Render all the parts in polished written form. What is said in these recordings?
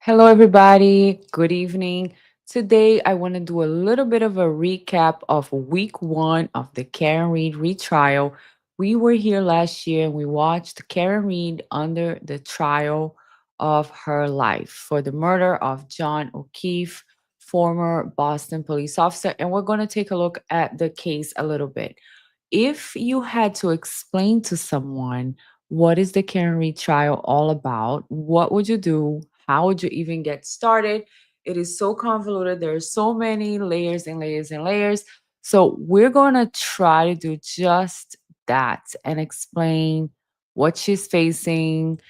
Hello, everybody. Good evening. Today, I want to do a little bit of a recap of week one of the Karen Reed retrial. We were here last year and we watched Karen Reed under the trial of her life for the murder of John O'Keefe, former Boston police officer. And we're going to take a look at the case a little bit. If you had to explain to someone what is the Karen Reed trial all about, what would you do? How would you even get started? It is so convoluted. There are so many layers and layers and layers. So we're going to try to do just that and explain what she's facing.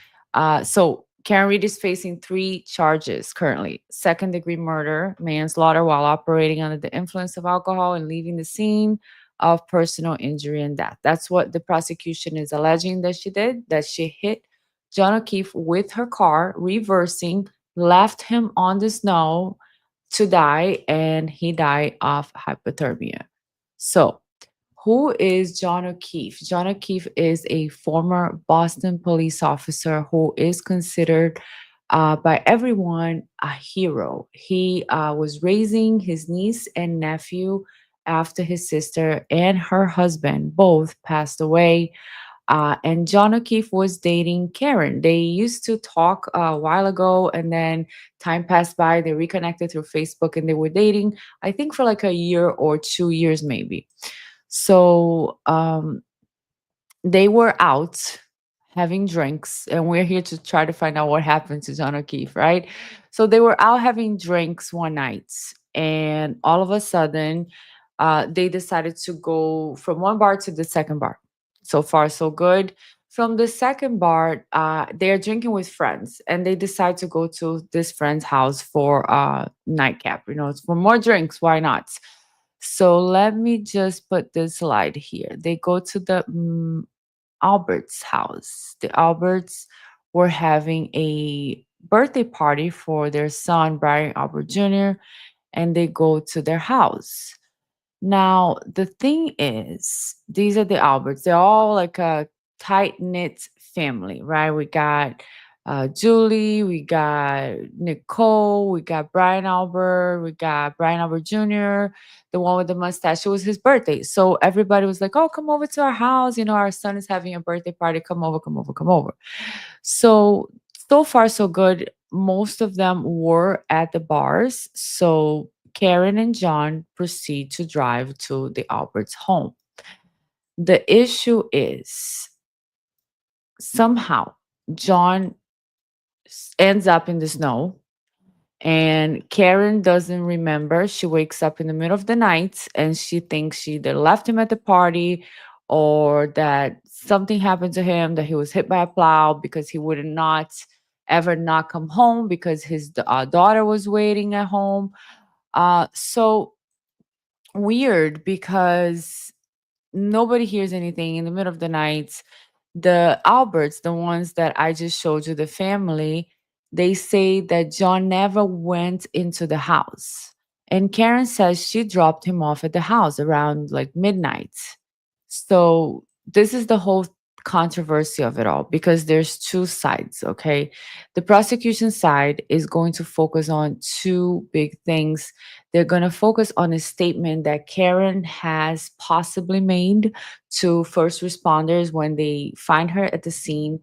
So Karen Reed is facing three charges currently: second-degree murder, manslaughter while operating under the influence of alcohol and leaving the scene of personal injury and death. That's what the prosecution is alleging that she did, that she hit John O'Keefe with her car, reversing, left him on the snow to die, and he died of hypothermia. So, who is John O'Keefe? John O'Keefe is a former Boston police officer who is considered by everyone a hero. He was raising his niece and nephew after his sister and her husband both passed away. And John O'Keefe was dating Karen. They used to talk a while ago, and then time passed by. They reconnected through Facebook and they were dating, I think, for like a year or 2 years, maybe. So they were out having drinks, and we're here to try to find out what happened to John O'Keefe, right? So they were out having drinks one night, and all of a sudden, they decided to go from one bar to the second bar. So far, so good. From the second bar, they're drinking with friends, and they decide to go to this friend's house for a nightcap. It's for more drinks. Why not? So let me just put this slide here. They go to the Albert's house. The Alberts were having a birthday party for their son, Brian Albert Jr., and they go to their house. Now, the thing is, these are the Alberts. They're all like a tight knit family, right? We got Julie, we got Nicole, we got Brian Albert, we got Brian Albert Jr., the one with the mustache. It was his birthday. So everybody was like, oh, come over to our house. Our son is having a birthday party. Come over, come over, come over. So far, so good. Most of them were at the bars. So Karen and John proceed to drive to the Alberts' home. The issue is somehow John ends up in the snow and Karen doesn't remember. She wakes up in the middle of the night and she thinks she either left him at the party or that something happened to him, that he was hit by a plow because he would not ever not come home because his daughter was waiting at home. So weird because nobody hears anything in the middle of the night. The Alberts, the ones that I just showed you, the family, they say that John never went into the house. And Karen says she dropped him off at the house around like midnight. So this is the whole controversy of it all because there's two sides, okay? The prosecution side is going to focus on two big things. They're going to focus on a statement that Karen has possibly made to first responders when they find her at the scene.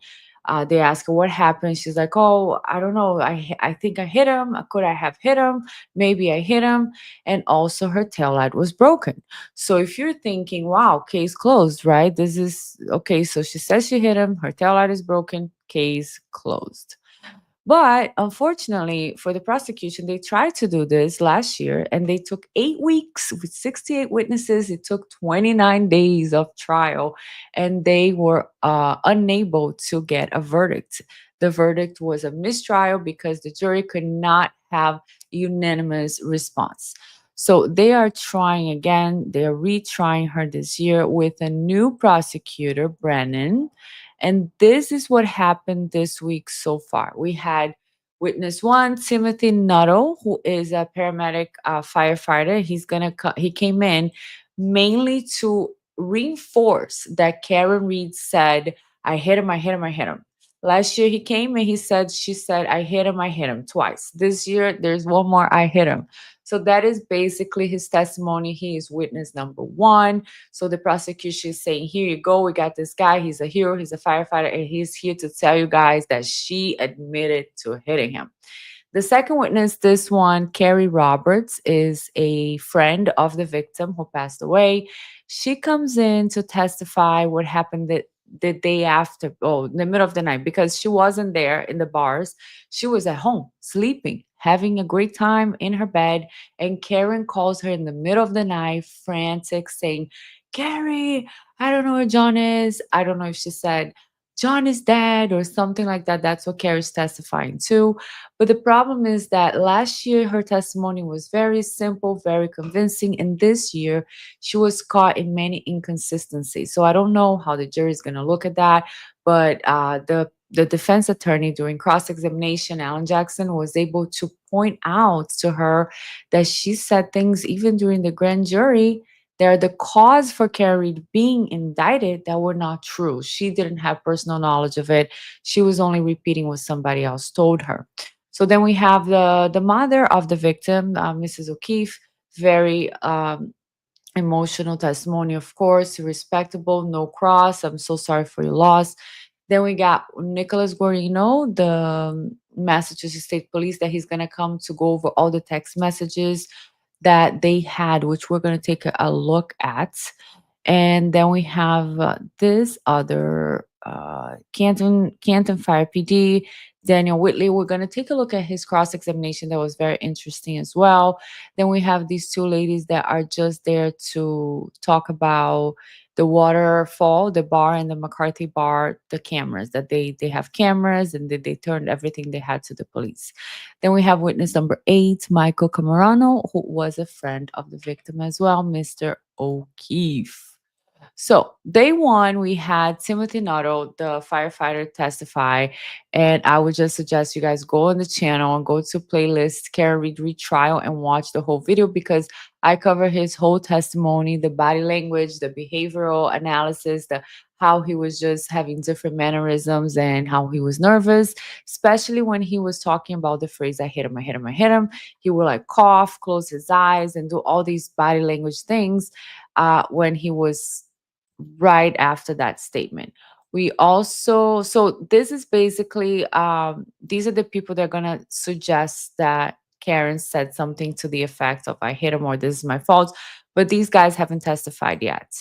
They ask her what happened. She's like, "Oh, I don't know. I think I hit him. Could I have hit him? Maybe I hit him." And also, her taillight was broken. So if you're thinking, "Wow, case closed," right? This is okay. So she says she hit him. Her taillight is broken. Case closed. But unfortunately for the prosecution, they tried to do this last year and they took 8 weeks with 68 witnesses. It took 29 days of trial and they were unable to get a verdict. The verdict was a mistrial because the jury could not have unanimous response. So they are trying again. They are retrying her this year with a new prosecutor, Brennan, and this is what happened this week so far. We had witness one, Timothy Nuttall, who is a paramedic firefighter. He came in mainly to reinforce that Karen Reed said, "I hit him, I hit him, I hit him." Last year he came and she said, I hit him twice. This year there's one more, I hit him. So that is basically his testimony. He is witness number one. So the prosecution is saying, here you go. We got this guy. He's a hero. He's a firefighter. And he's here to tell you guys that she admitted to hitting him. The second witness, this one, Carrie Roberts, is a friend of the victim who passed away. She comes in to testify what happened the day after, oh, in the middle of the night, because she wasn't there in the bars. She was at home, sleeping, having a great time in her bed. And Karen calls her in the middle of the night, frantic, saying, Carrie, I don't know where John is. I don't know if she said, John is dead or something like that. That's what Carrie's testifying to. But the problem is that last year her testimony was very simple, very convincing, and this year she was caught in many inconsistencies. So I don't know how the jury is going to look at that, but the defense attorney during cross examination, Alan Jackson, was able to point out to her that she said things even during the grand jury. They're the cause for Carrie being indicted that were not true. She didn't have personal knowledge of it. She was only repeating what somebody else told her. So then we have the mother of the victim, Mrs. O'Keefe, very emotional testimony, of course, respectable, no cross. I'm so sorry for your loss. Then we got Nicholas Guarino, the Massachusetts State Police, that he's going to come to go over all the text messages that they had, which we're going to take a look at. And then we have this other Canton Fire PD, Daniel Whitley. We're going to take a look at his cross examination. That was very interesting as well. Then we have these two ladies that are just there to talk about the waterfall, the bar, and the McCarthy bar, the cameras, that they have cameras and they turned everything they had to the police. Then we have witness number 8, Michael Camarano, who was a friend of the victim as well, Mr. O'Keefe. So, day one, we had Timothy Nuttall, the firefighter, testify. And I would just suggest you guys go on the channel and go to playlist Karen Reed Retrial and watch the whole video, because I cover his whole testimony, the body language, the behavioral analysis, the how he was just having different mannerisms and how he was nervous, especially when he was talking about the phrase, I hit him, I hit him, I hit him. He would like cough, close his eyes, and do all these body language things when he was right after that statement. We also, so this is basically, these are the people that are going to suggest that Karen said something to the effect of, I hit him or this is my fault. But these guys haven't testified yet.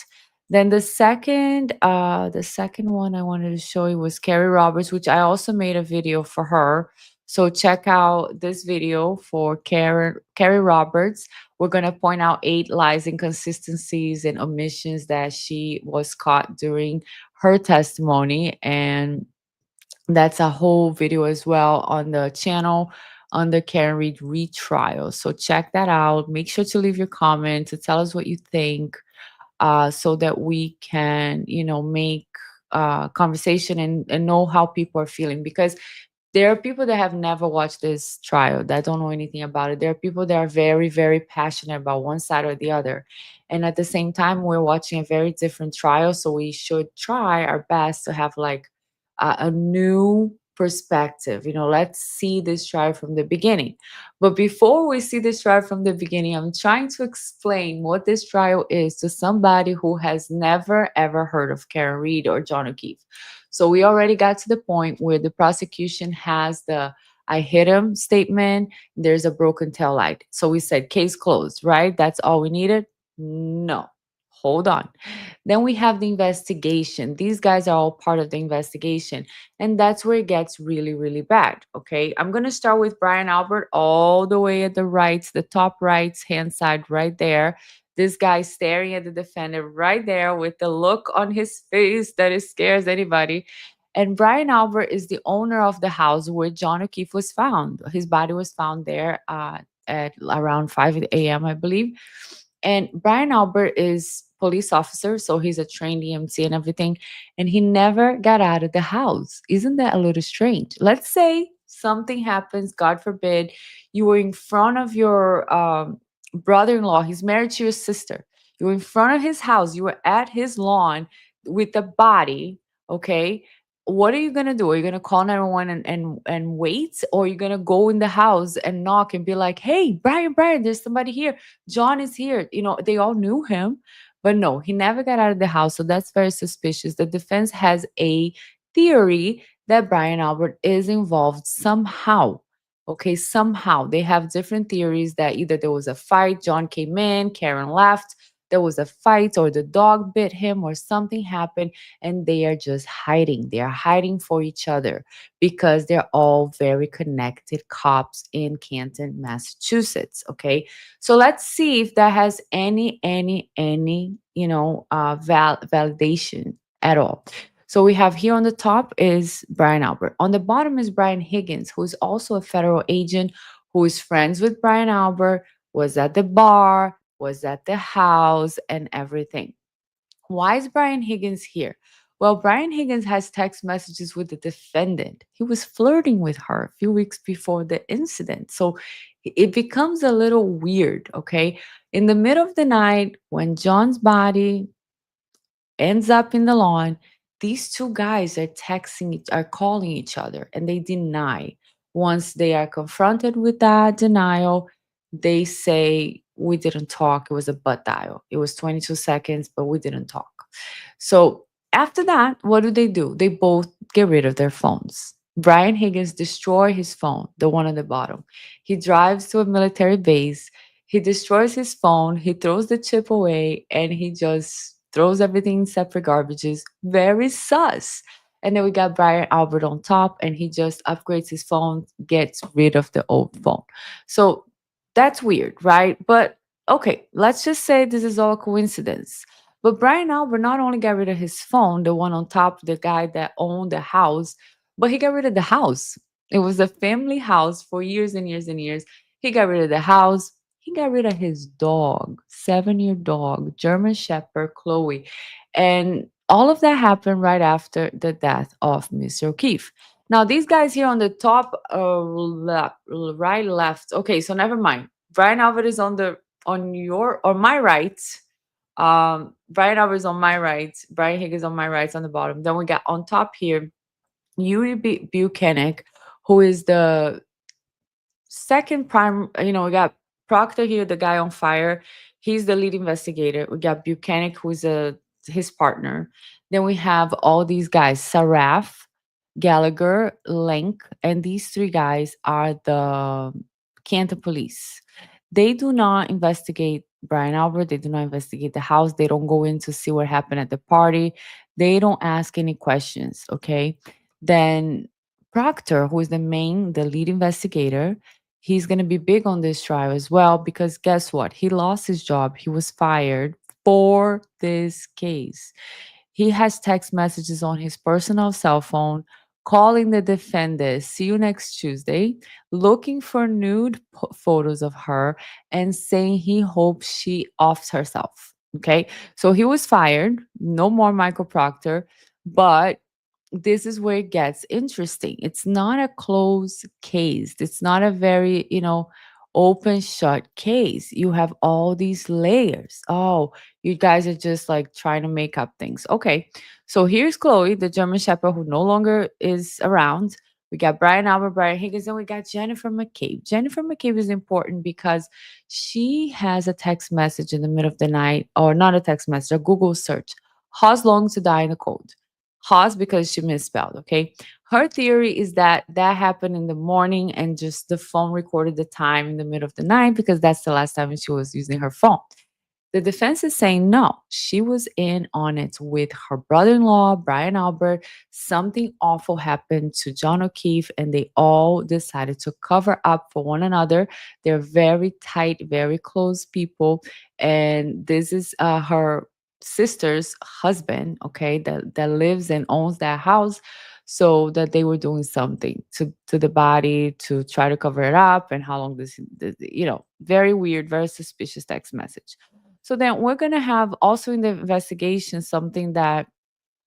Then the second one I wanted to show you was Carrie Roberts, which I also made a video for her. So check out this video for Carrie Roberts. We're going to point out 8 lies, inconsistencies, and omissions that she was caught during her testimony. And that's a whole video as well on the channel under Karen Reed Retrial. So check that out. Make sure to leave your comment to tell us what you think, so that we can, make conversation and know how people are feeling. Because there are people that have never watched this trial that don't know anything about it. There are people that are very, very passionate about one side or the other. And at the same time, we're watching a very different trial. So we should try our best to have like a new perspective. Let's see this trial from the beginning. But before we see this trial from the beginning, I'm trying to explain what this trial is to somebody who has never, ever heard of Karen Reed or John O'Keefe. So we already got to the point where the prosecution has the I hit him statement. There's a broken tail light. So we said case closed, right? That's all we needed? No. Hold on. Then we have the investigation. These guys are all part of the investigation. And that's where it gets really, really bad. Okay. I'm going to start with Brian Albert all the way at the right, the top right hand side right there. This guy staring at the defendant right there with the look on his face that it scares anybody. And Brian Albert is the owner of the house where John O'Keefe was found. His body was found there at around 5 a.m., I believe. And Brian Albert is police officer, so he's a trained EMT and everything. And he never got out of the house. Isn't that a little strange? Let's say something happens, God forbid, you were in front of your brother-in-law. He's married to your sister. You were in front of his house. You were at his lawn with the body, okay? what are you gonna do? Are you gonna call 911 and wait, or are you gonna go in the house and knock and be like, "Hey, Brian, there's somebody here. John is here." They all knew him, but no, he never got out of the house. So that's very suspicious. The defense has a theory that Brian Albert is involved somehow. Okay, somehow they have different theories that either there was a fight, John came in, Karen left, there was a fight, or the dog bit him, or something happened, and they are just hiding. They are hiding for each other because they're all very connected cops in Canton, Massachusetts. Okay, so let's see if that has any validation at all. So we have here on the top is Brian Albert. On the bottom is Brian Higgins, who is also a federal agent who is friends with Brian Albert, was at the bar, was at the house, and everything. Why is Brian Higgins here? Well, Brian Higgins has text messages with the defendant. He was flirting with her a few weeks before the incident. So it becomes a little weird, okay? In the middle of the night, when John's body ends up in the lawn, these two guys are are calling each other, and they deny. Once they are confronted with that denial, they say, "We didn't talk. It was a butt dial. It was 22 seconds, but we didn't talk." So after that, what do? They both get rid of their phones. Brian Higgins destroys his phone, the one on the bottom. He drives to a military base. He destroys his phone. He throws the chip away, and he just throws everything in separate garbages. Very sus. And then we got Brian Albert on top, and he just upgrades his phone, gets rid of the old phone. So that's weird, right? But okay, let's just say this is all a coincidence. But Brian Albert not only got rid of his phone, the one on top, the guy that owned the house, but he got rid of the house. It was a family house for years and years and years. He got rid of the house. He got rid of his dog, 7-year dog, German Shepherd Chloe. And all of that happened right after the death of Mr. O'Keefe. Now, these guys here on the top, right, left. Okay, so never mind. Brian Albert is on your or my right. Brian Albert is on my right. Brian Higgins on my right on the bottom. Then we got on top here Yuri Buchanan, who is the second prime. We got Proctor here, the guy on fire. He's the lead investigator. We got Buchanan, who is his partner. Then we have all these guys: Saraf, Gallagher, Link, and these three guys are the Canton police. They do not investigate Brian Albert. They do not investigate the house. They don't go in to see what happened at the party. They don't ask any questions. Okay. Then Proctor, who is the lead investigator, he's going to be big on this trial as well because guess what? He lost his job. He was fired for this case. He has text messages on his personal cell phone calling the defendant, "See you next Tuesday," looking for nude photos of her, and saying he hopes she offs herself. Okay. So he was fired. No more Michael Proctor. But this is where it gets interesting. It's not a closed case. It's not a very, open shut case. You have all these layers. Oh, you guys are just like trying to make up things. Okay. So here's Chloe, the German Shepherd who no longer is around. We got Brian Albert, Brian Higgins, and we got Jennifer McCabe. Jennifer McCabe is important because she has a text message in the middle of the night, or not a text message, a Google search. How's long to die in the cold? Haas because she misspelled, okay? Her theory is that that happened in the morning and just the phone recorded the time in the middle of the night because that's the last time she was using her phone. The defense is saying no, she was in on it with her brother in law, Brian Albert. Something awful happened to John O'Keefe, and they all decided to cover up for one another. They're very tight, very close people. And this is her sister's husband, okay, that lives and owns that house. So that they were doing something to the body to try to cover it up, and how long very weird, very suspicious text message. So then we're going to have also in the investigation something that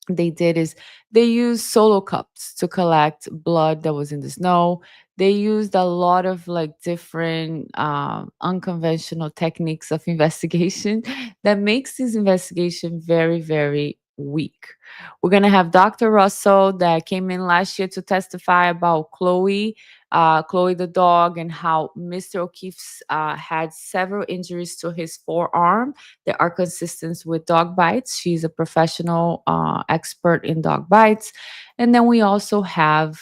they did is they used solo cups to collect blood that was in the snow. They used a lot of like different unconventional techniques of investigation that makes this investigation very, very week. We're going to have Dr. Russell that came in last year to testify about Chloe, Chloe the dog, and how Mr. O'Keefe had several injuries to his forearm that are consistent with dog bites. She's a professional expert in dog bites. And then we also have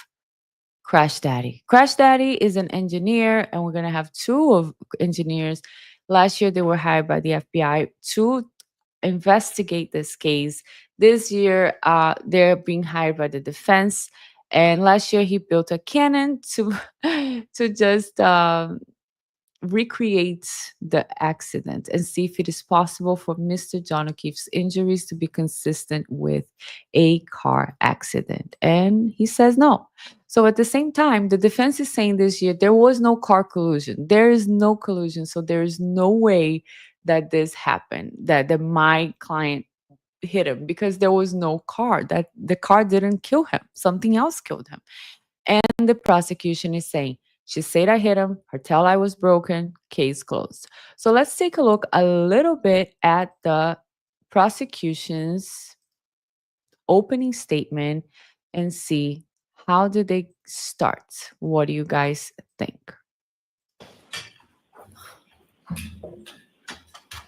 Crash Daddy. Crash Daddy is an engineer, and we're going to have two of engineers. Last year, they were hired by the FBI to investigate this case. This year, they're being hired by the defense. And last year, he built a cannon to to just recreate the accident and see if it is possible for Mr. John O'Keefe's injuries to be consistent with a car accident. And he says no. So at the same time, the defense is saying this year there was no car collusion. There is no collusion. So there is no way that this happened, that my client hit him because there was no car, that the car didn't kill him. Something else killed him. And the prosecution is saying, she said I hit him, her tail light was broken, case closed. So let's take a look a little bit at the prosecution's opening statement and see how did they start. What do you guys think?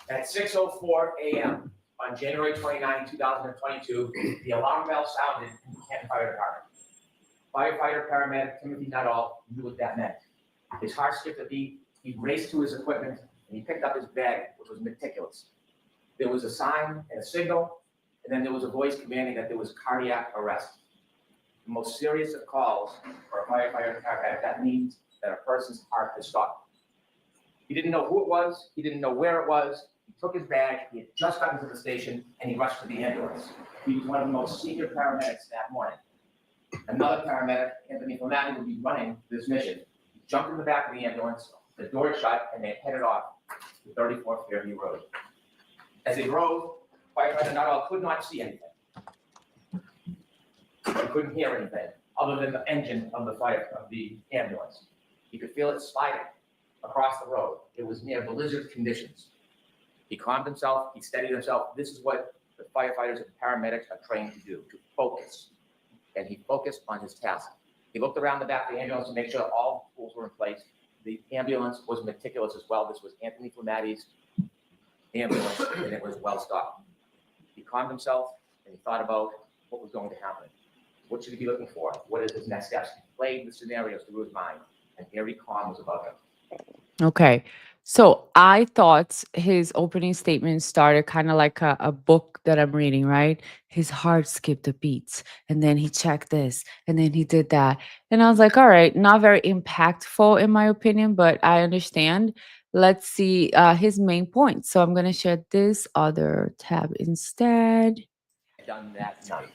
At 6:04 a.m. on January 29, 2022, the alarm bell sounded in the Canton Fire Department. Firefighter paramedic Timothy Nuttall knew what that meant. His heart skipped a beat, he raced to his equipment, and he picked up his bag, which was meticulous. There was a sign and a signal, and then there was a voice commanding that there was cardiac arrest. The most serious of calls for a firefighter paramedic, that means that a person's heart has stopped. He didn't know who it was, he didn't know where it was, he took his bag, he had just gotten to the station, and he rushed to the ambulance. He was one of the most senior paramedics that morning. Another paramedic, Anthony Flamati, would be running this mission. He jumped in the back of the ambulance, the door shut, and they headed off to 34th Fairview Road. As they drove, firefighter Nuttall could not see anything. He couldn't hear anything other than the engine of the ambulance. He could feel it sliding across the road. It was near blizzard conditions. He calmed himself, he steadied himself. This is what the firefighters and paramedics are trained to do, to focus. And he focused on his task. He looked around the back of the ambulance to make sure all the tools were in place. The ambulance was meticulous as well. This was Anthony Flamati's ambulance, and it was well stocked. He calmed himself, and he thought about what was going to happen. What should he be looking for? What is his next steps? He played the scenarios through his mind, and every calm was about him. Okay. So I thought his opening statement started kind of like a book that I'm reading, right? His heart skipped a beat, and then he checked this, and then he did that. And I was like, all right, not very impactful in my opinion, but I understand. Let's see his main point. So I'm going to share this other tab instead. Done that night,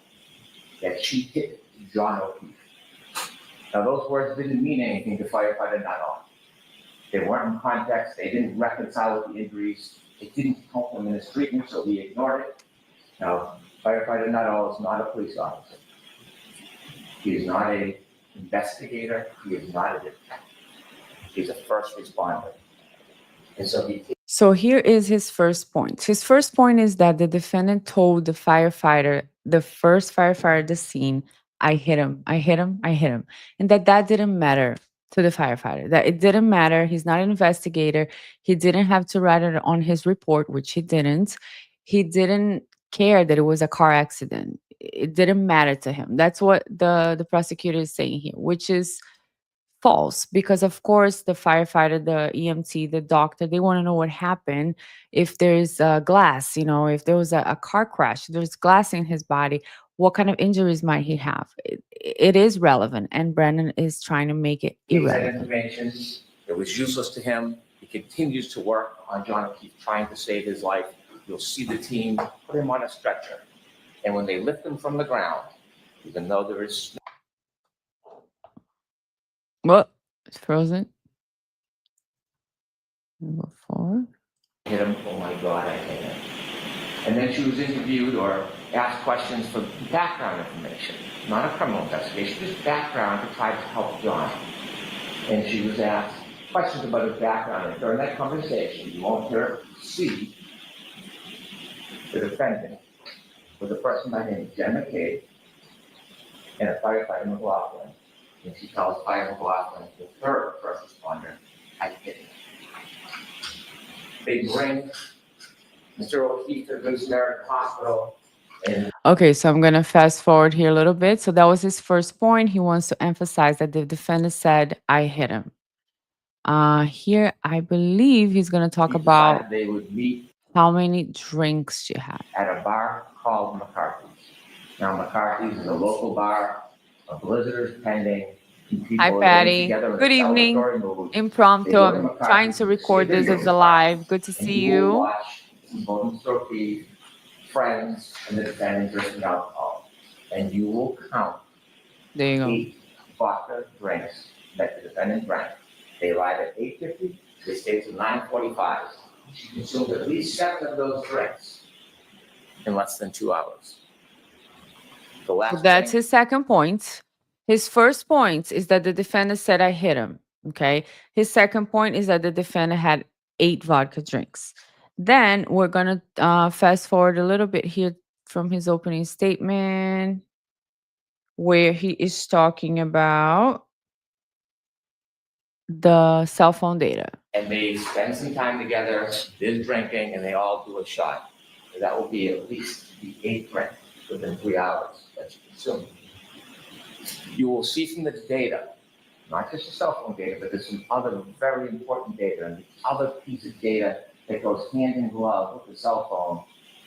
that she hit John O'Keefe. Now, those words didn't mean anything to firefighter Nuttall. They weren't in context. They didn't reconcile with the injuries. It didn't help him in his treatment, so he ignored it. Now, firefighter Nuttall is not a police officer. He is not an investigator. He is not a detective. He's a first responder. And so here is his first point. His first point is that the defendant told the firefighter, the first firefighter at the scene, I hit him, I hit him, I hit him. And that didn't matter to the firefighter, that it didn't matter. He's not an investigator. He didn't have to write it on his report, which he didn't. He didn't care that it was a car accident. It didn't matter to him. That's what the prosecutor is saying here, which is false, because of course the firefighter, the EMT, the doctor, they want to know what happened. If there's glass, if there was a car crash, there's glass in his body, what kind of injuries might he have? It is relevant, and Brennan is trying to make it irrelevant. Information, it was useless to him. He continues to work on John O'Keefe, trying to save his life. You'll see the team put him on a stretcher, and when they lift him from the ground, even though there is What? It's frozen. Number 4. Hit him. Oh my God, I hit him. And then she was interviewed or asked questions for background information, not a criminal investigation, just background to try to help John. And she was asked questions about his background. And during that conversation, you won't hear, see the defendant was a person by the name of Jen McCabe and a firefighter McLaughlin. And she tells Fire McLaughlin, the third first responder, I hit him. They bring Mr. O'Keefe to Good Samaritan Hospital. And Okay, so I'm going to fast forward here a little bit. So that was his first point. He wants to emphasize that the defendant said, I hit him. Here, I believe he's going to talk he about decided they would meet how many drinks she had. at a bar called McCarthy's. Now, McCarthy's is a local bar, a blizzard is pending. Hi, People are getting Patty. together in Good a evening. celebratory mood. They Impromptu. go to I'm trying McCarthy's, to they record see a this video as a with live. Good to and see you will you. watch both Mr. O'Keefe, friends, and the defendant drinking alcohol. And you will count There you go. 8 vodka drinks that the defendant drank. They arrive at 8:50, they stay till 9:45. She consumed at least 7 of those drinks in less than 2 hours. The So last that's drink, his second point. His first point is that the defendant said, I hit him. Okay. His second point is that the defendant had 8 vodka drinks. Then we're going to fast forward a little bit here from his opening statement, where he is talking about the cell phone data. and they spend some time together, they're drinking, and they all do a shot. So that will be at least the 8th drink within 3 hours that you consume. You will see from the data, not just the cell phone data, but there's some other very important data. And the other piece of data that goes hand in glove with the cell phone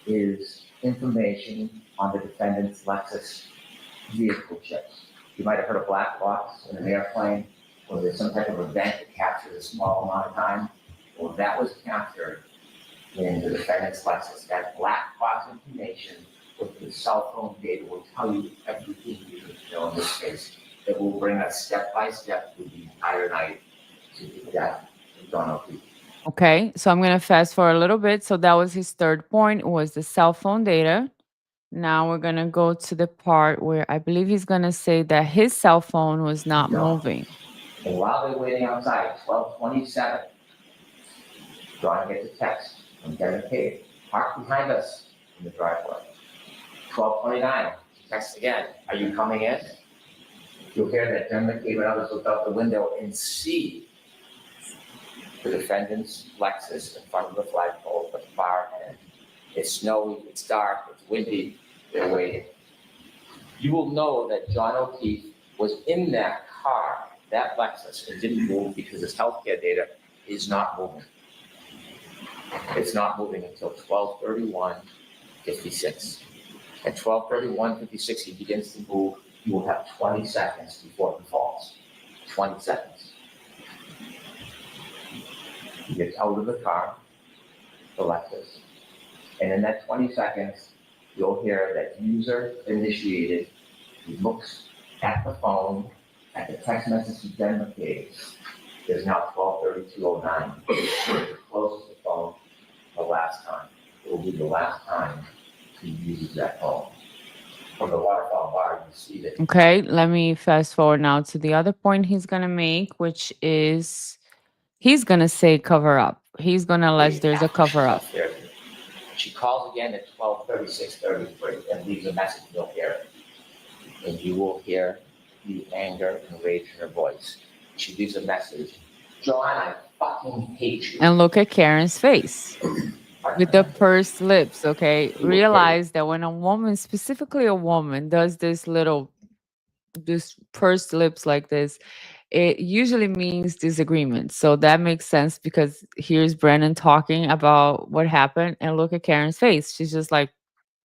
is information on the defendant's Lexus vehicle chips. You might have heard of black box in an airplane, or there's some type of event that captures a small amount of time. Well, that was captured in the defendant's Lexus. That black box information with the cell phone data will tell you everything you need to know in this case. That will bring us step by step through the entire night to the death of John O'Keefe. Okay. So I'm going to fast forward a little bit. So that was his third point, was the cell phone data. Now we're going to go to the part where I believe he's going to say that his cell phone was not No. moving. And while they're waiting outside, 12:27, John gets a text from Jen McCabe, park behind us in the driveway. 12:29, text again, are you coming in? You'll hear that Jen McCabe and others look out the window and see the defendant's Lexus in front of the flagpole at the far end. It's snowy, it's dark, it's windy, they're waiting. You will know that John O'Keefe was in that car, that Lexus, and didn't move because his healthcare data is not moving. It's not moving until 12:31:56. At 12:31:56, he begins to move. You will have 20 seconds before he falls. 20 seconds. He gets out of the car, the Lexus, and in that 20 seconds, you'll hear that user initiated. He looks at the phone, at the text message to Jen McCabe. There's now 12:32:09. Closes the phone the last time. It will be the last time he uses that phone. From the waterfall bar, you see that. Okay. Let me fast forward now to the other point he's going to make, which is he's going to say cover up. He's going to allege there's a cover up. She calls again at 12:36:33 and leaves a message. You'll hear it. And you will hear the anger and rage in her voice. She leaves a message. John, I fucking hate you. And look at Karen's face with the pursed lips. Okay. Realize that when a woman, specifically a woman, does this pursed lips like this, it usually means disagreement. So that makes sense because here's Brennan talking about what happened, and look at Karen's face. She's just like,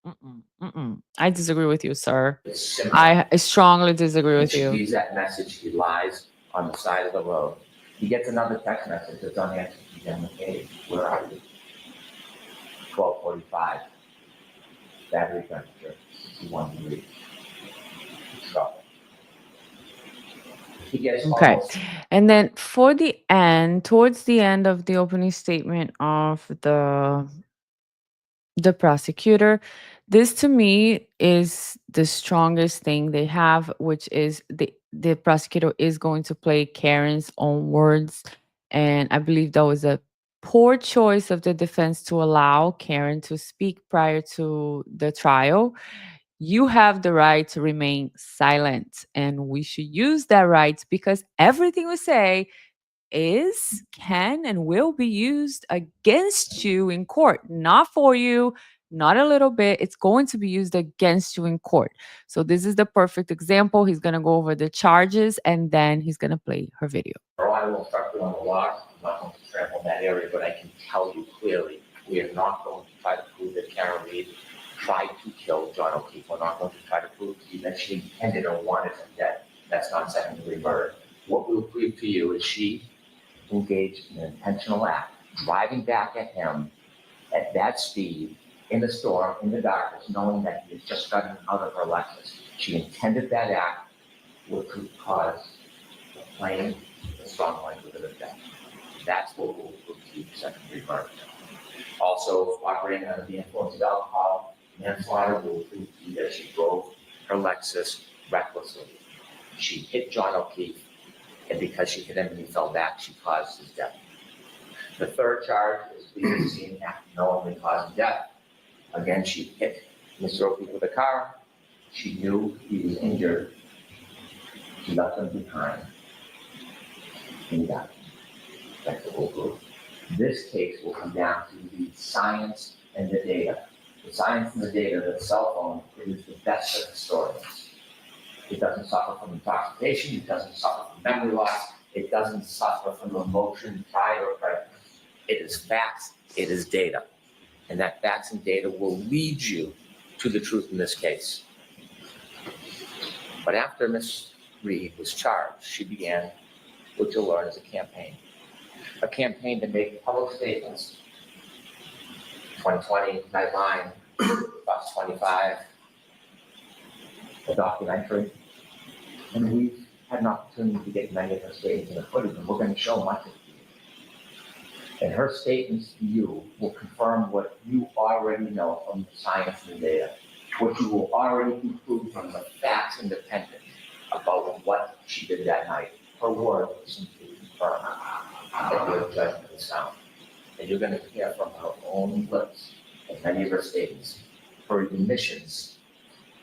mm-mm, mm-mm. I disagree with you, sir. I strongly disagree And with she you. leaves that message. He lies on the side of the road. He gets another text message that's unanswered from Jen McCabe. Where are you? 12:45. Battery temperature 61 degrees. So he gets Okay. almost. And then for the end, towards the end of the opening statement of the prosecutor, this to me is the strongest thing they have, which is the prosecutor is going to play Karen's own words, and I believe that was a poor choice of the defense to allow Karen to speak prior to the trial. You have the right to remain silent, and we should use that right because everything we say is, can, and will be used against you in court, not for you, not a little bit. It's going to be used against you in court. So, this is the perfect example. He's going to go over the charges and then he's going to play her video. Or I will start doing the law. I'm not going to trample in that area, but I can tell you clearly, we are not going to try to prove that Karen Reed tried to kill John O'Keefe. We're not going to try to prove to you that she intended or wanted him dead. That's not second-degree murder. What we'll prove to you is she engaged in an intentional act, driving back at him at that speed in the storm, in the darkness, knowing that he had just gotten out of her Lexus. She intended that act would cause the plain and strong likelihood of death. That's what will prove to you second-degree murder. Also, operating under the influence of alcohol, manslaughter will prove to you that she drove her Lexus recklessly. She hit John O'Keefe, and because she hit him and he fell back, she caused his death. The third charge is leaving the scene after knowingly causing death. Again, she hit Mr. O'Keefe with a car. She knew he was injured. She left him behind. And he died. That's the whole group. This case will come down to the science and the data. The science and the data, the cell phone is the best of historians. It doesn't suffer from intoxication. It doesn't suffer from memory loss. It doesn't suffer from emotion, pride, or prejudice. It is facts. It is data. And that facts and data will lead you to the truth in this case. But after Ms. Reed was charged, she began what you'll learn as a campaign to make public statements. 2020, Nightline, Fox 25, a documentary. And we've had an opportunity to get many of her statements in the footage, and we're going to show much of it to you. And her statements to you will confirm what you already know from the science and the data, what you will already conclude from the facts independent about what she did that night. Her word will simply confirm that your judgment is sound. And you're going to hear from her own lips in many of her statements, her admissions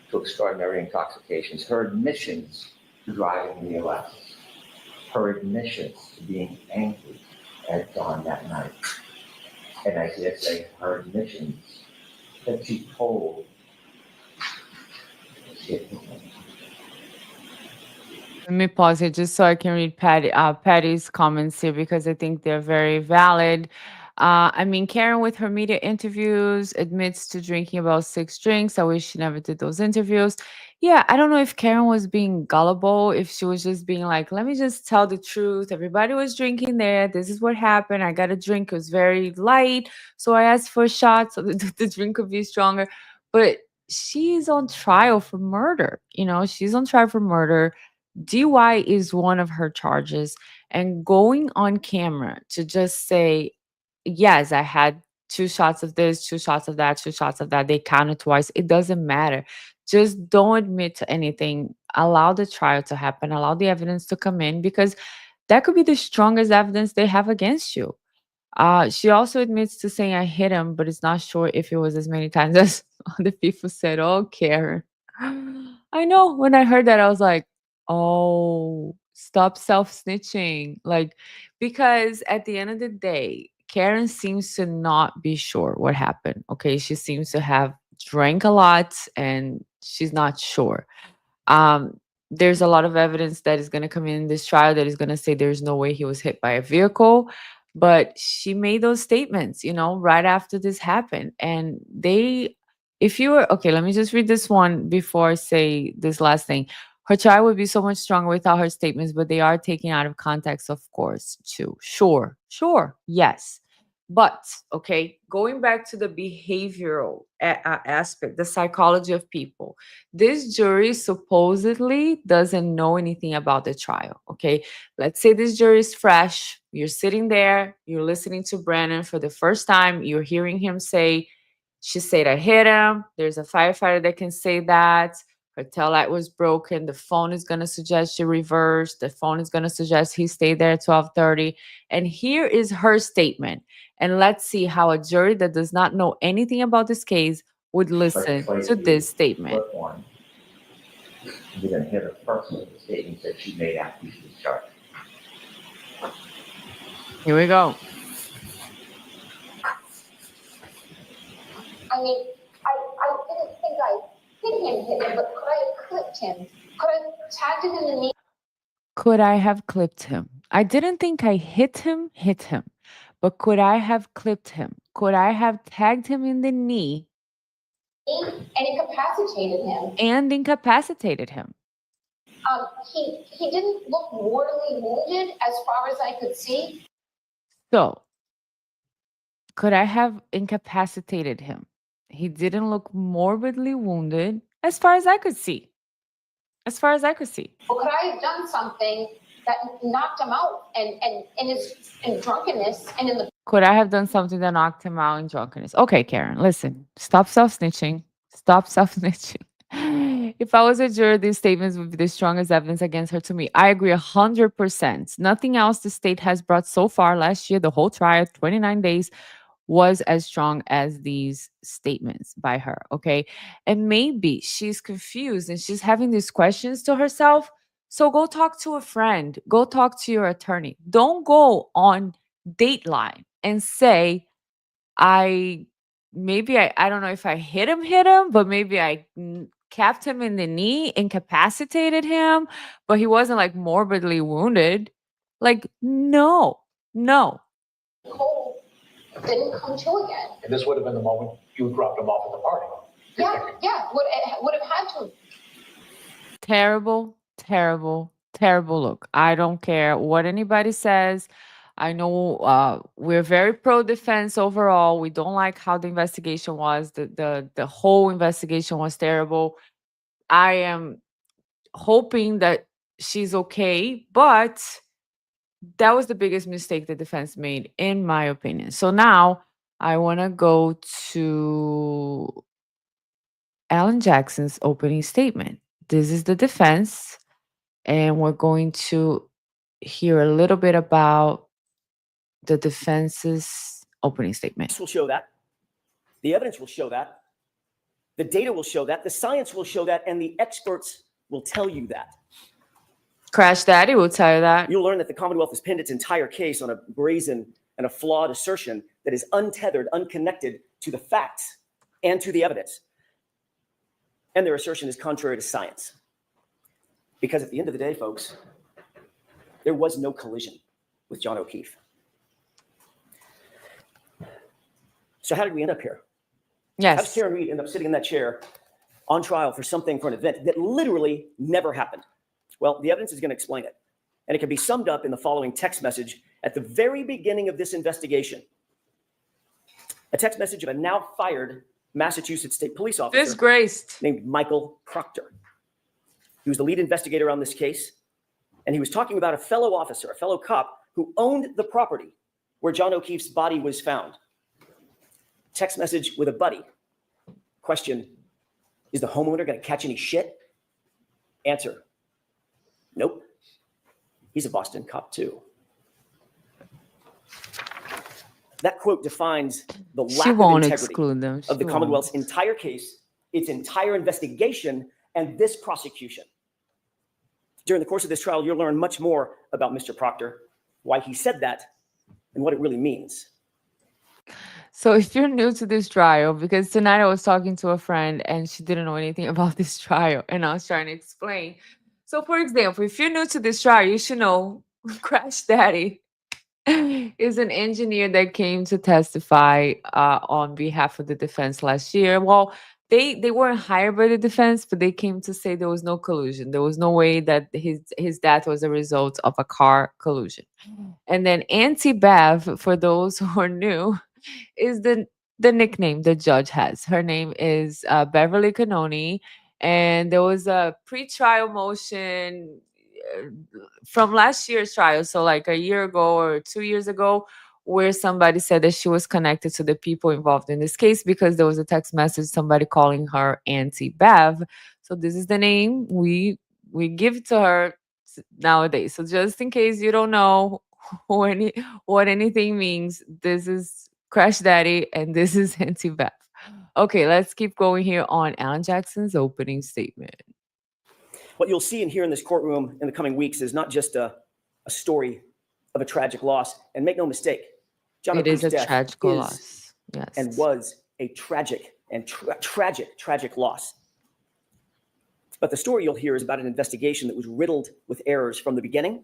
to extraordinary intoxications, her admissions to driving the Lexus, her admissions to being angry at John that night. And I dare say her admissions that she told Let me pause here just so I can read Patty's comments here because I think they're very valid. I mean, Karen, with her media interviews, admits to drinking about 6 drinks. I wish she never did those interviews. Yeah, I don't know if Karen was being gullible, if she was just being like, let me just tell the truth. Everybody was drinking there. This is what happened. I got a drink. It was very light. So I asked for a shot so that the drink could be stronger. But she's on trial for murder. She's on trial for murder. DUI is one of her charges. And going on camera to just say, yes, I had 2 shots of this, 2 shots of that, 2 shots of that, they counted twice. It doesn't matter. Just don't admit to anything. Allow the trial to happen, allow the evidence to come in because that could be the strongest evidence they have against you. She also admits to saying I hit him, but it's not sure if it was as many times as other people said. Oh, Karen. I know when I heard that, I was like, oh, stop self snitching. Like, because at the end of the day, Karen seems to not be sure what happened. Okay. She seems to have drank a lot and she's not sure. Um, there's a lot of evidence that is going to come in this trial that is going to say there's no way he was hit by a vehicle. But she made those statements, right after this happened. And if you were, okay, let me just read this one before I say this last thing. Her trial would be so much stronger without her statements, but they are taken out of context, of course, too. Sure, yes. But, okay, going back to the behavioral aspect, the psychology of people, this jury supposedly doesn't know anything about the trial. Okay. Let's say this jury is fresh. You're sitting there, you're listening to Brandon for the first time, you're hearing him say, she said, I hit him. There's a firefighter that can say that. Her tail light was broken. The phone is going to suggest she reversed. The phone is going to suggest he stayed there at 12:30. And here is her statement. And let's see how a jury that does not know anything about this case would listen to this statement. Flip one, you're gonna hear the first of the statements that she made after she was charged. Here we go. I mean, I didn't think I hit him, but could I have clipped him? Could I have tagged him in the knee? Could I have clipped him? I didn't think I hit him, but could I have clipped him? Could I have tagged him in the knee And incapacitated him. He didn't look mortally wounded as far as I could see. So, could I have incapacitated him? He didn't look morbidly wounded as far as I could see. As far as I could see. Or could I have done something that knocked him out and in his drunkenness and in the Could I have done something that knocked him out in drunkenness? Okay, Karen, listen. Stop self-snitching. Stop self-snitching. If I was a juror, these statements would be the strongest evidence against her to me. I agree 100%. Nothing else the state has brought so far last year, the whole trial, 29 days, was as strong as these statements by her. Okay. And maybe she's confused and she's having these questions to herself. So go talk to a friend, go talk to your attorney. Don't go on Dateline and say, I don't know if I hit him, but maybe I capped him in the knee, incapacitated him, but he wasn't like morbidly wounded. Like, no. cold didn't come to again. And this would have been the moment you dropped him off at the party. Yeah, would have had to. Terrible look. I don't care what anybody says. I know we're very pro defense overall. We don't like how the investigation was. The whole investigation was terrible. I am hoping that she's okay, but that was the biggest mistake the defense made, in my opinion. So now I want to go to Alan Jackson's opening statement. This is the defense, and we're going to hear a little bit about the defense's opening statement. This will show that. The evidence will show that. The data will show that. The science will show that. And the experts will tell you that. Crash Daddy will tell you that. You'll learn that the Commonwealth has pinned its entire case on a brazen and a flawed assertion that is untethered, unconnected to the facts and to the evidence. And their assertion is contrary to science. Because at the end of the day, folks, there was no collision with John O'Keefe. So how did we end up here? Yes. How did Karen Reed end up sitting in that chair on trial for an event that literally never happened? Well, the evidence is going to explain it. And it can be summed up in the following text message at the very beginning of this investigation. A text message of a now fired Massachusetts State Police officer Disgraced. named Michael Proctor. He was the lead investigator on this case. And he was talking about a fellow officer, a fellow cop who owned the property where John O'Keefe's body was found. Text message with a buddy. Question, is the homeowner going to catch any shit? Answer, nope. He's a Boston cop too. That quote defines the lack of integrity of the Commonwealth's entire case, its entire investigation, and this prosecution. During the course of this trial, you'll learn much more about Mr. Proctor, why he said that, and what it really means. So if you're new to this trial, because tonight I was talking to a friend and she didn't know anything about this trial, and I was trying to explain. So for example, if you're new to this trial, you should know Crash Daddy is an engineer that came to testify on behalf of the defense last year. Well, they weren't hired by the defense, but they came to say there was no collusion. There was no way that his death was a result of a car collusion. And then Auntie Bev, for those who are new, is the nickname the judge has. Her name is Beverly Canoni, and there was a pre-trial motion from last year's trial, so like a year ago or 2 years ago, where somebody said that she was connected to the people involved in this case because there was a text message, somebody calling her Auntie Bev. So this is the name we give to her nowadays. So just in case you don't know who what anything means, this is Crash Daddy and this is Auntie Beth. Okay, let's keep going here on Alan Jackson's opening statement. What you'll see and hear in this courtroom in the coming weeks is not just a story of a tragic loss. And make no mistake, John It is O'Keefe's a death tragic is loss. Yes. and was a tragic and tragic loss. But the story you'll hear is about an investigation that was riddled with errors from the beginning,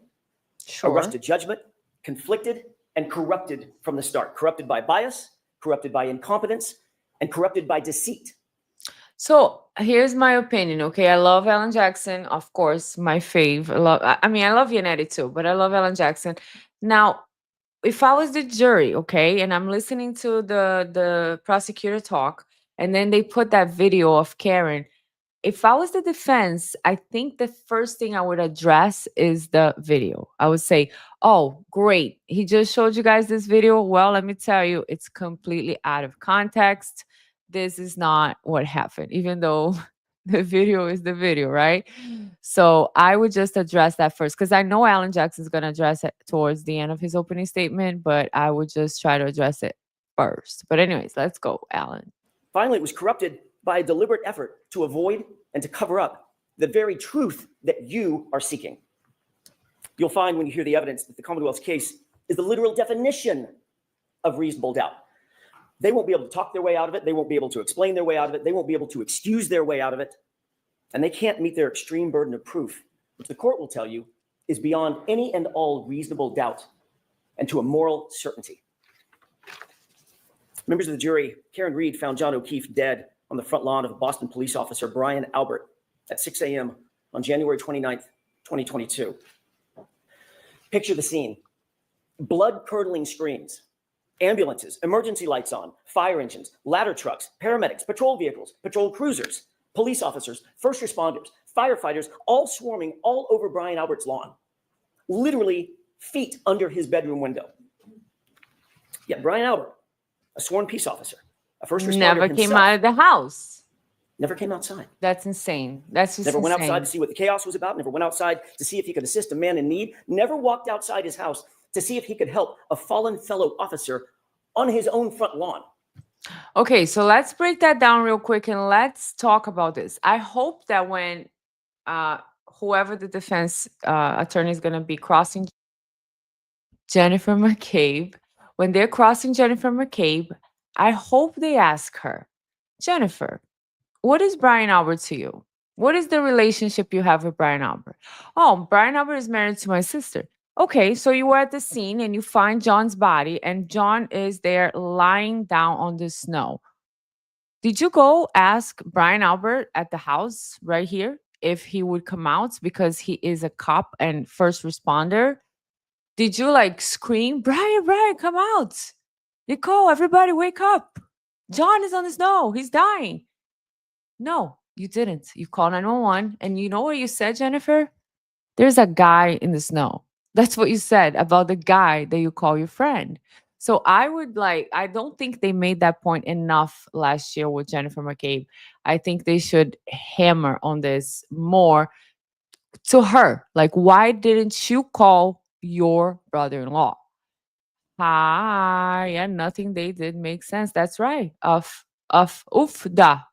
Sure. a rush to judgment, conflicted, and corrupted from the start. Corrupted by bias, corrupted by incompetence, and corrupted by deceit. So here's my opinion. Okay, I love Alan Jackson, of course, my fave. I love Yannetti too, but I love Alan Jackson. Now, if I was the jury, okay, and I'm listening to the prosecutor talk, and then they put that video of Karen. If I was the defense, I think the first thing I would address is the video. I would say, "Oh, great. He just showed you guys this video. Well, let me tell you, it's completely out of context. This is not what happened, even though the video is the video, right?" So I would just address that first because I know Alan Jackson's going to address it towards the end of his opening statement, but I would just try to address it first. But, anyways, let's go, Alan. Finally, it was corrupted by a deliberate effort to avoid and to cover up the very truth that you are seeking. You'll find when you hear the evidence that the Commonwealth's case is the literal definition of reasonable doubt. They won't be able to talk their way out of it. They won't be able to explain their way out of it. They won't be able to excuse their way out of it. And they can't meet their extreme burden of proof, which the court will tell you is beyond any and all reasonable doubt and to a moral certainty. Members of the jury, Karen Reed found John O'Keefe dead on the front lawn of Boston police officer Brian Albert at 6 a.m. on January 29th, 2022. Picture the scene. Blood-curdling screams, ambulances, emergency lights on, fire engines, ladder trucks, paramedics, patrol vehicles, patrol cruisers, police officers, first responders, firefighters, all swarming all over Brian Albert's lawn, literally feet under his bedroom window. Yet Brian Albert, a sworn peace officer, a first responder Never himself, came out of the house. never came outside. That's insane. That's just Never went insane. outside to see what the chaos was about. Never went outside to see if he could assist a man in need. Never walked outside his house to see if he could help a fallen fellow officer on his own front lawn. Okay, so let's break that down real quick and let's talk about this. I hope that when whoever the defense attorney is going to be crossing Jennifer McCabe, when they're crossing Jennifer McCabe, I hope they ask her, Jennifer, what is Brian Albert to you? What is the relationship you have with Brian Albert? Oh, Brian Albert is married to my sister. Okay, so you were at the scene and you find John's body, and John is there lying down on the snow. Did you go ask Brian Albert at the house right here if he would come out because he is a cop and first responder? Did you like scream, Brian, come out? Nicole, everybody wake up. John is on the snow. He's dying. No, you didn't. You called 911. And you know what you said, Jennifer? There's a guy in the snow. That's what you said about the guy that you call your friend. So I don't think they made that point enough last year with Jennifer McCabe. I think they should hammer on this more to her. Like, why didn't you call your brother-in-law? Yeah, nothing they did makes sense. That's right. Of ufda.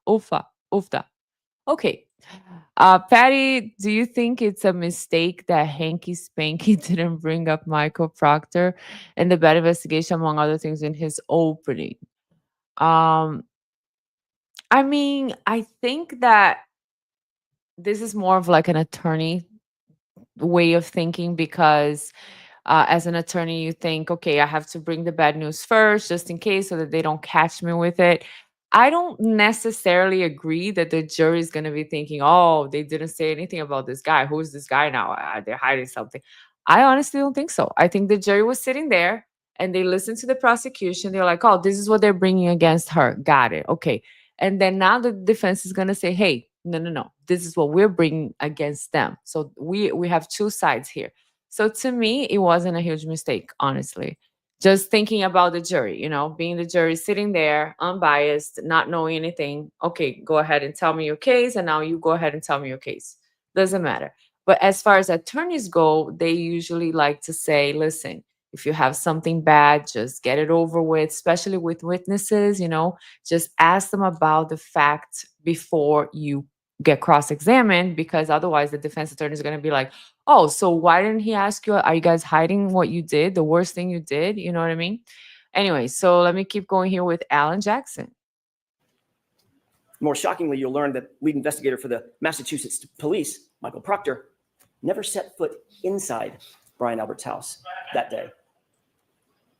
Okay. Patty, do you think it's a mistake that Hanky Spanky didn't bring up Michael Proctor and the bad investigation, among other things, in his opening? I think that this is more of like an attorney way of thinking because as an attorney, you think, okay, I have to bring the bad news first just in case so that they don't catch me with it. I don't necessarily agree that the jury is going to be thinking, oh, they didn't say anything about this guy. Who's this guy now? They're hiding something. I honestly don't think so. I think the jury was sitting there and they listened to the prosecution. They're like, oh, this is what they're bringing against her. Got it. Okay. And then now the defense is going to say, hey, no. This is what we're bringing against them. So we have two sides here. So to me, it wasn't a huge mistake, honestly. Just thinking about the jury, being the jury, sitting there unbiased, not knowing anything. Okay, go ahead and tell me your case, and now you go ahead and tell me your case. Doesn't matter. But as far as attorneys go, they usually like to say, listen, if you have something bad, just get it over with, especially with witnesses, just ask them about the fact before you get cross-examined, because otherwise the defense attorney is going to be like, oh, so why didn't he ask you, are you guys hiding what you did, the worst thing you did? You know what I mean? Anyway, so let me keep going here with Alan Jackson. More shockingly, you'll learn that lead investigator for the Massachusetts police, Michael Proctor, never set foot inside Brian Albert's house that day.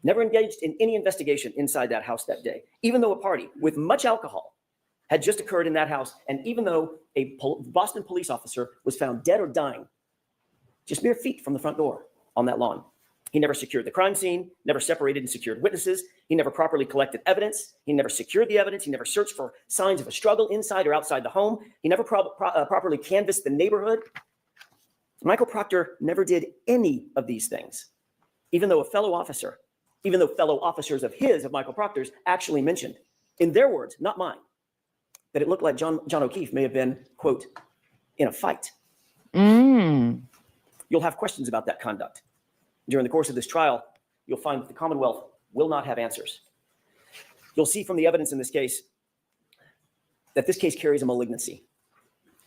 Never engaged in any investigation inside that house that day, even though a party with much alcohol had just occurred in that house, and even though a Boston police officer was found dead or dying just mere feet from the front door on that lawn. He never secured the crime scene, never separated and secured witnesses. He never properly collected evidence. He never secured the evidence. He never searched for signs of a struggle inside or outside the home. He never properly canvassed the neighborhood. Michael Proctor never did any of these things, even though fellow officers of Michael Proctor's actually mentioned, in their words, not mine, that it looked like John O'Keefe may have been, quote, in a fight. You'll have questions about that conduct. During the course of this trial, you'll find that the Commonwealth will not have answers. You'll see from the evidence in this case that this case carries a malignancy,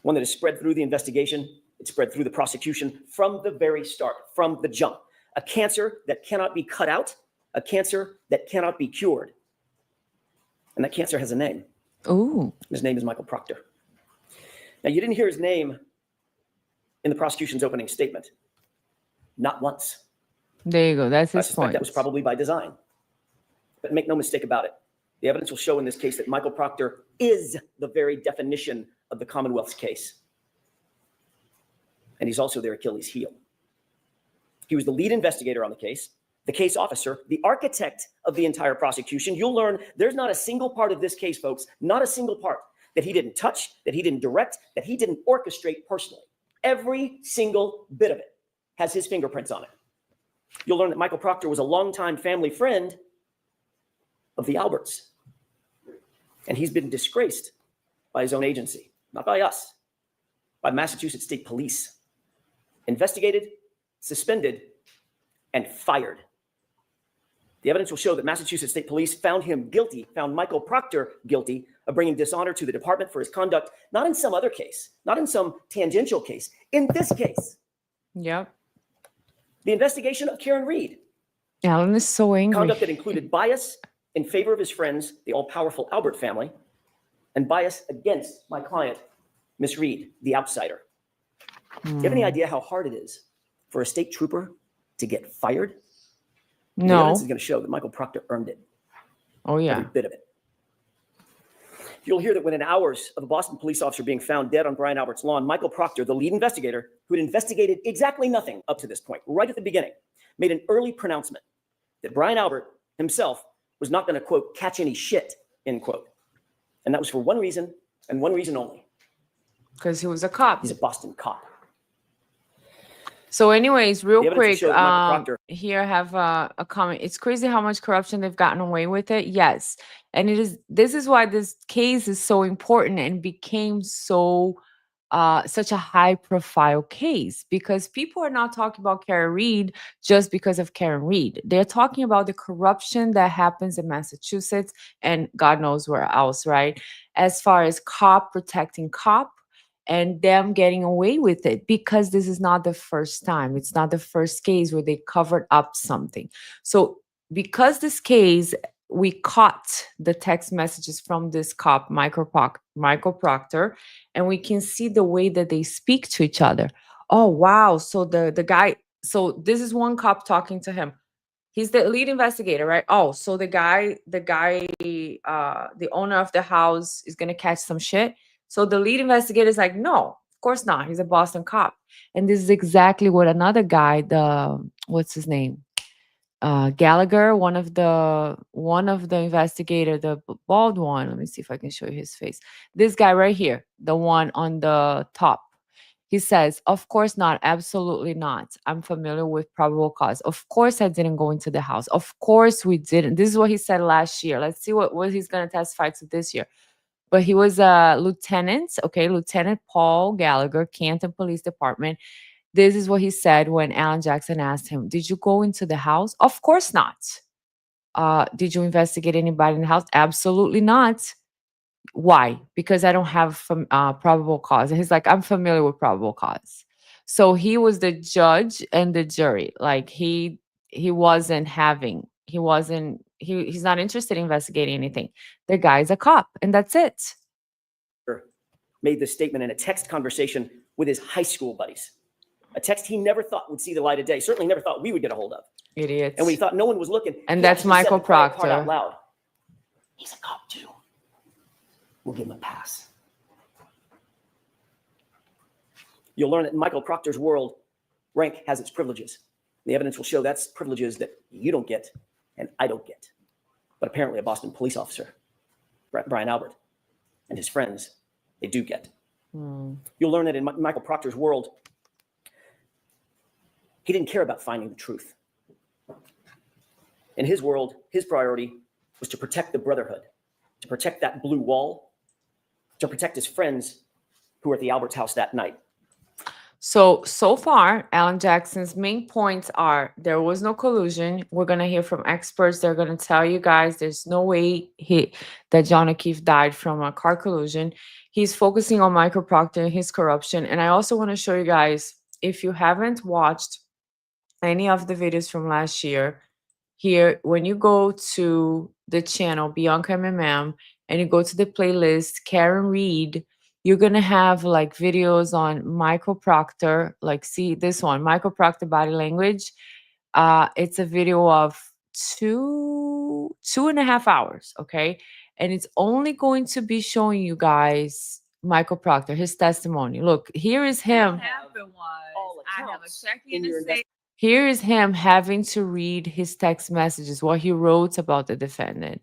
one that is spread through the investigation, it's spread through the prosecution from the very start, from the jump. A cancer that cannot be cut out, a cancer that cannot be cured. And that cancer has a name. Ooh. His name is Michael Proctor. Now, you didn't hear his name in the prosecution's opening statement. Not once. There you go. That's I his suspect point. that was probably by design. But make no mistake about it. The evidence will show in this case that Michael Proctor is the very definition of the Commonwealth's case. And he's also their Achilles heel. He was the lead investigator on the case officer, the architect of the entire prosecution. You'll learn there's not a single part of this case, folks, not a single part that he didn't touch, that he didn't direct, that he didn't orchestrate personally. Every single bit of it has his fingerprints on it. You'll learn that Michael Proctor was a longtime family friend of the Alberts. And he's been disgraced by his own agency, not by us, by Massachusetts State Police. Investigated, suspended, and fired. The evidence will show that Massachusetts State Police found Michael Proctor guilty of bringing dishonor to the department for his conduct, not in some other case, not in some tangential case, in this case. Yep. The investigation of Karen Reed. Alan is so angry. Conduct that included bias in favor of his friends, the all-powerful Albert family, and bias against my client, Miss Reed, the outsider. Do you have any idea how hard it is for a state trooper to get fired? The No. evidence is going to show that Michael Proctor earned it. Oh, yeah. Every bit of it. You'll hear that within hours of a Boston police officer being found dead on Brian Albert's lawn, Michael Proctor, the lead investigator, who had investigated exactly nothing up to this point, right at the beginning, made an early pronouncement that Brian Albert himself was not going to, quote, catch any shit, end quote. And that was for one reason and one reason only. Because he was a cop. He's a Boston cop. So anyways, real The evidence quick, will show that Michael Proctor- here I have a comment. It's crazy how much corruption they've gotten away with it. Yes. And this is why this case is so important and became so such a high profile case, because people are not talking about Karen Reed just because of Karen Reed. They're talking about the corruption that happens in Massachusetts and God knows where else, right? As far as cop protecting cop, and them getting away with it, because this is not the first time. It's not the first case where they covered up something. So because this case, we caught the text messages from this cop, Michael Proctor, and we can see the way that they speak to each other. Oh, wow. So the guy, so this is one cop talking to him. He's the lead investigator, right? Oh, so the owner of the house is going to catch some shit. So the lead investigator is like, no, of course not. He's a Boston cop. And this is exactly what another guy, what's his name? Gallagher, one of the investigator, the bald one. Let me see if I can show you his face. This guy right here, the one on the top. He says, of course not. Absolutely not. I'm familiar with probable cause. Of course I didn't go into the house. Of course we didn't. This is what he said last year. Let's see what he's going to testify to this year. But he was a lieutenant, okay, Lieutenant Paul Gallagher, Canton Police Department. This is what he said when Alan Jackson asked him, did you go into the house? Of course not. Did you investigate anybody in the house? Absolutely not. Why? Because I don't have probable cause. And he's like, I'm familiar with probable cause. So he was the judge and the jury. Like he's not interested in investigating anything. The guy's a cop, and that's it. Made this statement in a text conversation with his high school buddies. A text he never thought would see the light of day. Certainly never thought we would get a hold of. Idiots. And when he thought no one was looking, And he that's actually said Michael the quiet part Proctor. out loud. He's a cop too. We'll give him a pass. You'll learn that in Michael Proctor's world, rank has its privileges. The evidence will show that's privileges that you don't get and I don't get. But apparently a Boston police officer, Brian Albert, and his friends, they do get. You'll learn that in Michael Proctor's world, he didn't care about finding the truth. In his world, his priority was to protect the brotherhood, to protect that blue wall, to protect his friends who were at the Albert's house that night. So far, Alan Jackson's main points are there was no collusion. We're going to hear from experts. They're going to tell you guys there's no way that John O'Keefe died from a car collusion. He's focusing on Michael Proctor and his corruption. And I also want to show you guys, if you haven't watched any of the videos from last year, here, when you go to the channel, Bianca MMM, and you go to the playlist, Karen Reed, you're going to have like videos on Michael Proctor, like see this one, Michael Proctor body language. It's a video of 2.5 hours. Okay. And it's only going to be showing you guys Michael Proctor, his testimony. Look, here is him. Here is him having to read his text messages, what he wrote about the defendant.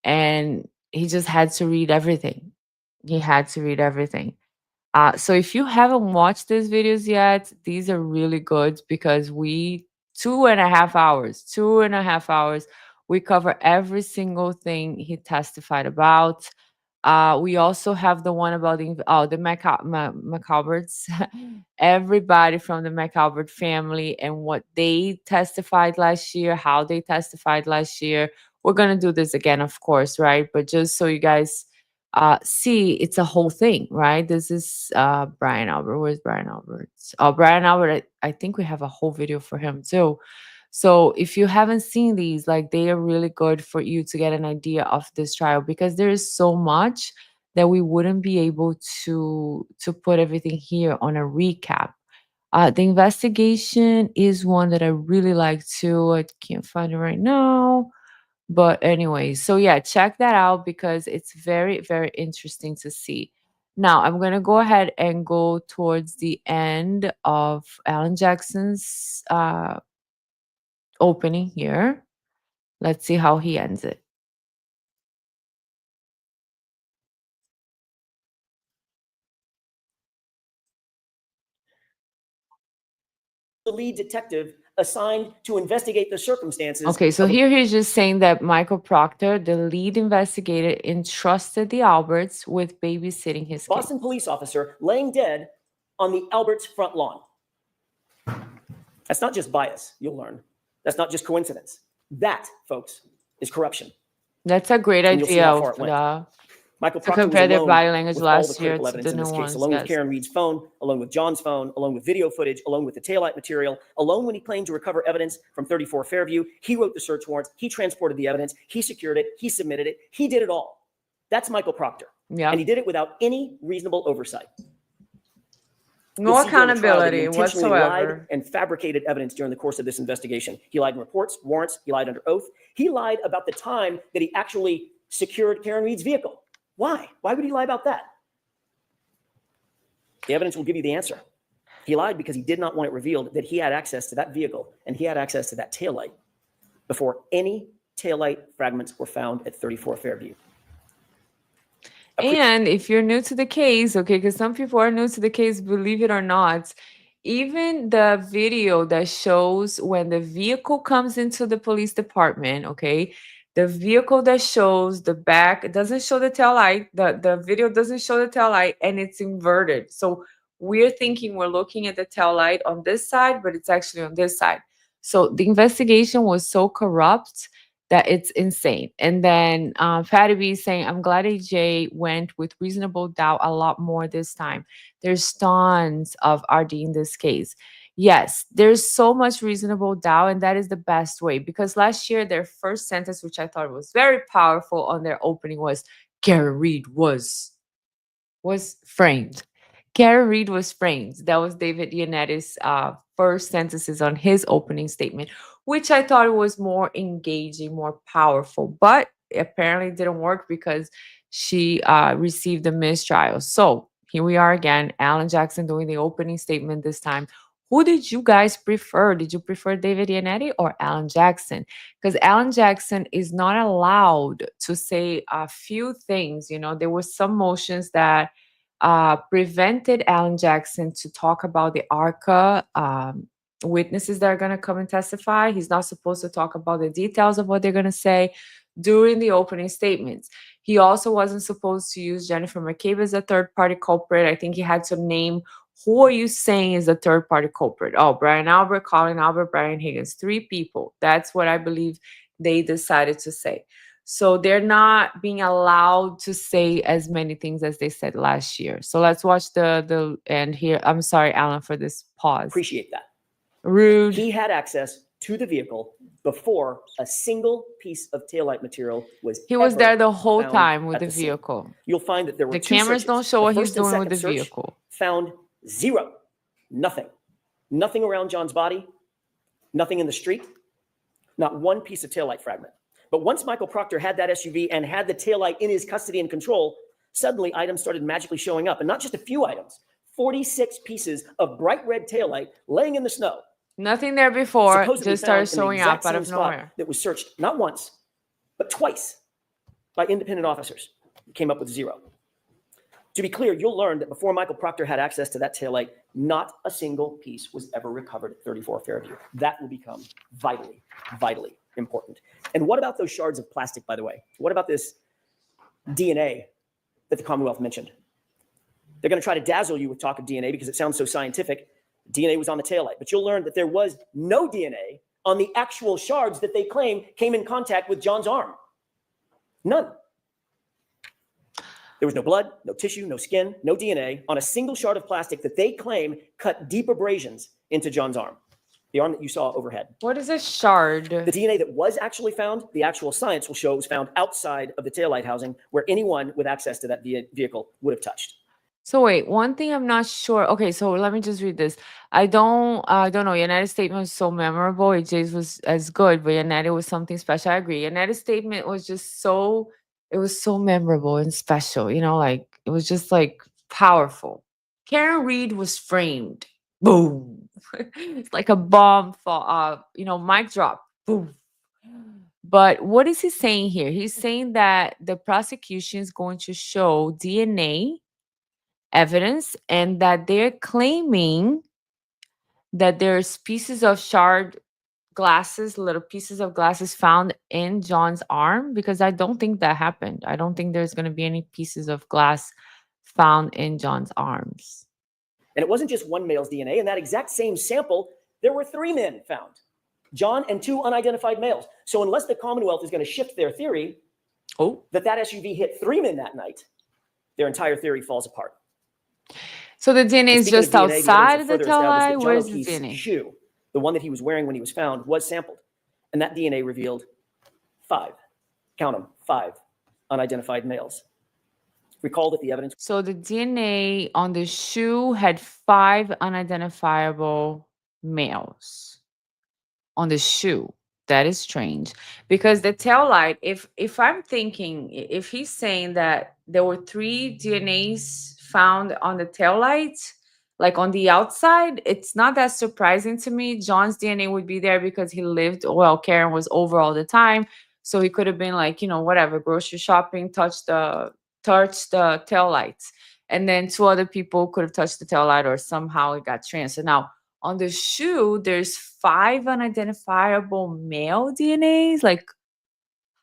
And he just had to read everything. He had to read everything. So if you haven't watched these videos yet, these are really good because 2.5 hours, we cover every single thing he testified about. We also have the one about the McAlberts, everybody from the McAlbert family and what they testified last year, how they testified last year. We're going to do this again, of course, right? But just so you guys see, it's a whole thing, right? This is Brian Albert. Where's Brian Albert? Oh, Brian Albert, I think we have a whole video for him too. So if you haven't seen these, like they are really good for you to get an idea of this trial because there is so much that we wouldn't be able to put everything here on a recap. The investigation is one that I really like too. I can't find it right now. But anyway, so yeah, check that out because it's very, very interesting to see. Now, I'm going to go ahead and go towards the end of Alan Jackson's opening here. Let's see how he ends it. The lead detective assigned to investigate the circumstances. Okay, so here he's just saying that Michael Proctor, the lead investigator, entrusted the Alberts with babysitting his kids. Boston police officer laying dead on the Alberts' front lawn. That's not just bias, you'll learn. That's not just coincidence. That, folks, is corruption. That's a great And you'll see idea. how far it went. Michael Proctor was compare their alone body language with all the last year critical to evidence the in this new case, ones, along yes. with Karen Reed's phone, along with John's phone, along with video footage, along with the taillight material, alone when he claimed to recover evidence from 34 Fairview. He wrote the search warrants. He transported the evidence. He secured it. He submitted it. He did it all. That's Michael Proctor. Yeah. And he did it without any reasonable oversight. No You'll see during the trial that he accountability intentionally whatsoever. lied and fabricated evidence during the course of this investigation. He lied in reports, warrants. He lied under oath. He lied about the time that he actually secured Karen Reed's vehicle. Why? Why would he lie about that? The evidence will give you the answer. He lied because he did not want it revealed that he had access to that vehicle and he had access to that taillight before any taillight fragments were found at 34 Fairview. And if you're new to the case, okay, because some people are new to the case, believe it or not, even the video that shows when the vehicle comes into the police department, okay, the vehicle that shows the back, it doesn't show the tail light. The video doesn't show the tail light, and it's inverted. So we're thinking we're looking at the tail light on this side, but it's actually on this side. So the investigation was so corrupt that it's insane. And then Patty B is saying, I'm glad AJ went with reasonable doubt a lot more this time. There's tons of RD in this case. Yes, there's so much reasonable doubt, and that is the best way, because last year their first sentence, which I thought was very powerful on their opening, was Karen Reed was framed. Karen Reed was framed. That was David Yanetti's first sentences on his opening statement, which I thought was more engaging, more powerful. But apparently it didn't work because she received a mistrial. So here we are again, Alan Jackson doing the opening statement this time. Who did you guys prefer? Did you prefer David Yannetti or Alan Jackson? Because Alan Jackson is not allowed to say a few things. You know, there were some motions that prevented Alan Jackson to talk about the ARCA witnesses that are going to come and testify. He's not supposed to talk about the details of what they're going to say during the opening statements. He also wasn't supposed to use Jennifer McCabe as a third party culprit. I think he had to name, who are you saying is the third party culprit? Oh, Brian Albert, Colin Albert, Brian Higgins, 3 people. That's what I believe they decided to say. So they're not being allowed to say as many things as they said last year. So let's watch the end here. I'm sorry, Alan, for this pause. Appreciate that. Rude. He had access to the vehicle before a single piece of taillight material was. He was ever there the whole found time with at the scene. vehicle. You'll find that there were The two cameras searches. don't show The what he's first and doing with the second search vehicle. Found 0, nothing around John's body, nothing in the street, not one piece of taillight fragment. But once Michael Proctor had that SUV and had the taillight in his custody and control, suddenly items started magically showing up. And not just a few items, 46 pieces of bright red taillight laying in the snow. Nothing there before, Supposedly just started found in the showing exact up out same of spot nowhere. that was searched not once, but twice by independent officers. Came up with 0. To be clear, you'll learn that before Michael Proctor had access to that taillight, not a single piece was ever recovered at 34 Fairview. That will become vitally, vitally important. And what about those shards of plastic, by the way? What about this DNA that the Commonwealth mentioned? They're going to try to dazzle you with talk of DNA because it sounds so scientific. DNA was on the taillight, but you'll learn that there was no DNA on the actual shards that they claim came in contact with John's arm. None. There was no blood, no tissue, no skin, no DNA on a single shard of plastic that they claim cut deep abrasions into John's arm, the arm that you saw overhead. What is a shard? The DNA that was actually found, the actual science will show, was found outside of the taillight housing where anyone with access to that vehicle would have touched. So wait, one thing I'm not sure. Okay, so let me just read this. I don't know. Yanetti's statement was so memorable. AJ's was as good, but Yanetti was something special. I agree. Yanetti's statement was just so, it was so memorable and special. You know, like it was just like powerful. Karen Reed was framed. Boom. It's like a bomb fall. Mic drop. Boom. But what is he saying here? He's saying that the prosecution is going to show DNA evidence and that they're claiming that there's pieces of shard glasses, little pieces of glasses found in John's arm, because I don't think that happened. I don't think there's going to be any pieces of glass found in John's arms. And it wasn't just one male's DNA. In that exact same sample, there were 3 men found, John and 2 unidentified males. So unless the Commonwealth is going to shift their theory that SUV hit 3 men that night, their entire theory falls apart. So the DNA is just DNA, outside of the further established that taillight? John Where's the O'Keefe's DNA? shoe, the one that he was wearing when he was found, was sampled. And that DNA revealed 5, count them, 5 unidentified males. Recall that the evidence. So the DNA on the shoe had 5 unidentifiable males on the shoe. That is strange, because the tail light, if I'm thinking, if he's saying that there were 3 DNAs found on the tail light, like on the outside, it's not that surprising to me. John's DNA would be there because he lived, well, Karen was over all the time. So he could have been like, whatever, grocery shopping, touched the touched the tail lights, and then two other people could have touched the tail light, or somehow it got transferred. Now, on the shoe, there's 5 unidentifiable male DNAs. Like,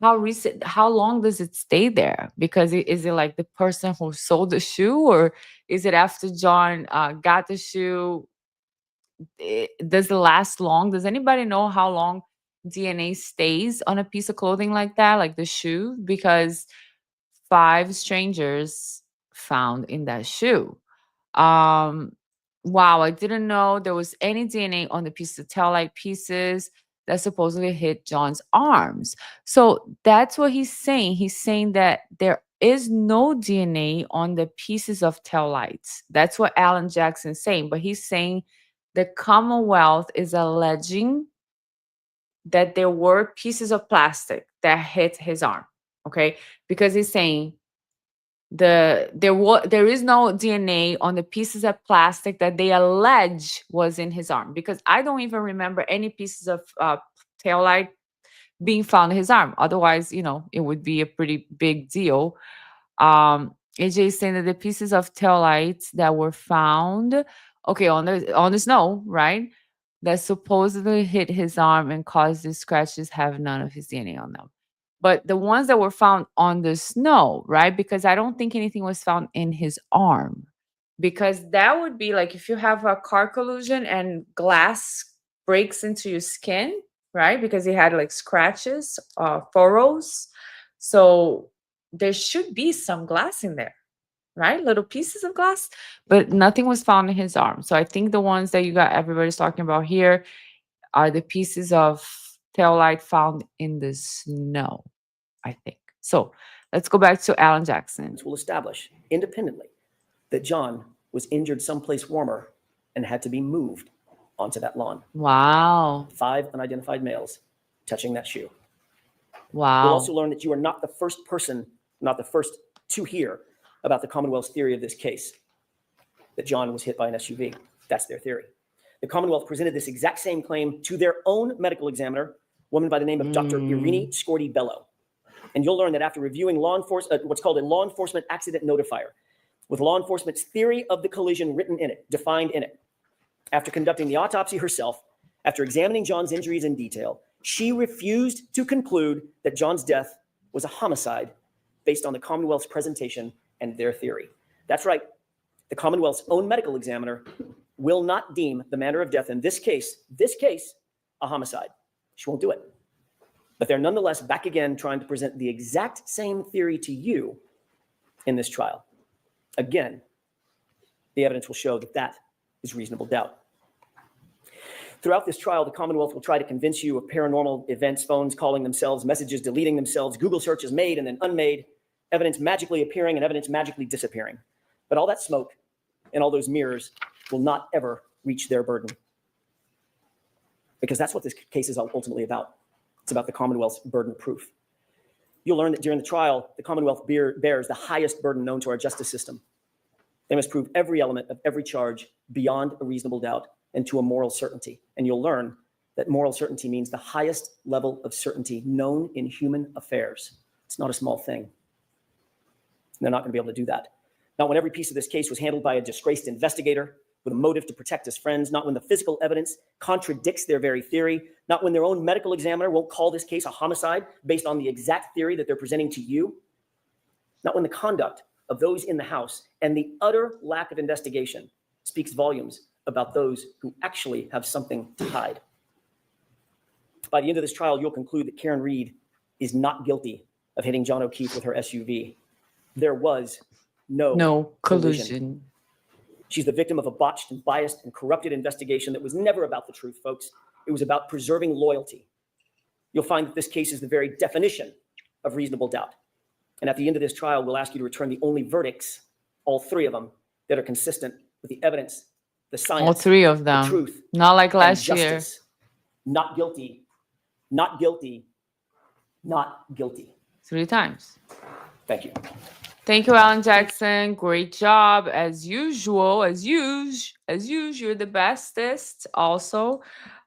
how recent? How long does it stay there? Because is it like the person who sold the shoe, or is it after John got the shoe? Does it last long? Does anybody know how long DNA stays on a piece of clothing like that, like the shoe? Because 5 strangers found in that shoe. Um, wow, I didn't know there was any DNA on the piece of taillight pieces that supposedly hit John's arms. So that's what he's saying. He's saying that there is no DNA on the pieces of taillights. That's what Alan Jackson's saying. But he's saying the Commonwealth is alleging that there were pieces of plastic that hit his arm. Okay, because he's saying there is no DNA on the pieces of plastic that they allege was in his arm, because I don't even remember any pieces of tail light being found in his arm. Otherwise, it would be a pretty big deal. AJ is saying that the pieces of tail lights that were found, okay, on the snow, right, that supposedly hit his arm and caused these scratches have none of his DNA on them. But the ones that were found on the snow, right? Because I don't think anything was found in his arm. Because that would be like if you have a car collision and glass breaks into your skin, right? Because he had like scratches, furrows. So there should be some glass in there, right? Little pieces of glass, but nothing was found in his arm. So I think the ones that you got everybody's talking about here are the pieces of tail light found in the snow, I think. So let's go back to Alan Jackson. Will establish independently that John was injured someplace warmer and had to be moved onto that lawn. Wow. 5 unidentified males touching that shoe. Wow. We'll also learn that you are not the first person, not the first to hear about the Commonwealth's theory of this case, that John was hit by an SUV. That's their theory. The Commonwealth presented this exact same claim to their own medical examiner, a woman by the name of Dr. Irini Scorti-Bello. And you'll learn that after reviewing what's called a law enforcement accident notifier, with law enforcement's theory of the collision written in it, defined in it, after conducting the autopsy herself, after examining John's injuries in detail, she refused to conclude that John's death was a homicide based on the Commonwealth's presentation and their theory. That's right. The Commonwealth's own medical examiner will not deem the manner of death in this case, a homicide. She won't do it. But they're nonetheless back again trying to present the exact same theory to you in this trial. Again, the evidence will show that that is reasonable doubt. Throughout this trial, the Commonwealth will try to convince you of paranormal events, phones calling themselves, messages deleting themselves, Google searches made and then unmade, evidence magically appearing and evidence magically disappearing. But all that smoke and all those mirrors will not ever reach their burden. Because that's what this case is ultimately about. It's about the Commonwealth's burden of proof. You'll learn that during the trial, the Commonwealth bears the highest burden known to our justice system. They must prove every element of every charge beyond a reasonable doubt and to a moral certainty. And you'll learn that moral certainty means the highest level of certainty known in human affairs. It's not a small thing. And they're not going to be able to do that. Not when every piece of this case was handled by a disgraced investigator with a motive to protect his friends, not when the physical evidence contradicts their very theory, not when their own medical examiner won't call this case a homicide based on the exact theory that they're presenting to you, not when the conduct of those in the House and the utter lack of investigation speaks volumes about those who actually have something to hide. By the end of this trial, you'll conclude that Karen Reed is not guilty of hitting John O'Keefe with her SUV. There was no collision. She's the victim of a botched and biased and corrupted investigation that was never about the truth, folks. It was about preserving loyalty. You'll find that this case is the very definition of reasonable doubt. And at the end of this trial, we'll ask you to return the only verdicts, all 3 of them, that are consistent with the evidence, the science, all 3 of them, the truth, not like last year. Not guilty, not guilty, not guilty. 3 times. Thank you. Thank you, Alan Jackson. Great job as usual. As usual, you're the bestest. Also,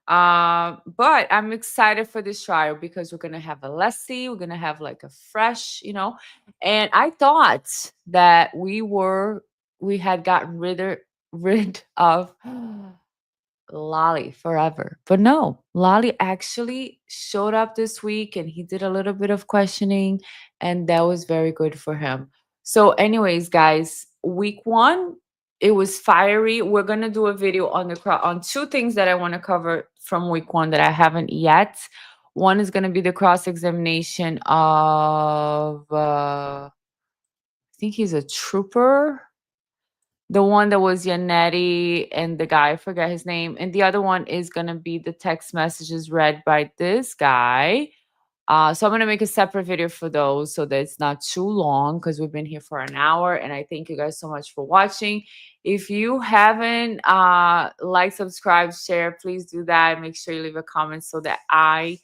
But I'm excited for this trial because we're gonna have a Leslie, we're gonna have like a fresh, and I thought that we had gotten rid of Lolly forever. But no, Lolly actually showed up this week and he did a little bit of questioning, and that was very good for him. So, anyways, guys, week one, it was fiery. We're gonna do a video on on two things that I want to cover from week one that I haven't yet. One is gonna be the cross-examination of I think he's a trooper, the one that was Yannetti and the guy, I forget his name. And the other one is going to be the text messages read by this guy. So I'm going to make a separate video for those so that it's not too long because we've been here for an hour. And I thank you guys so much for watching. If you haven't liked, subscribe, share, please do that. Make sure you leave a comment so that I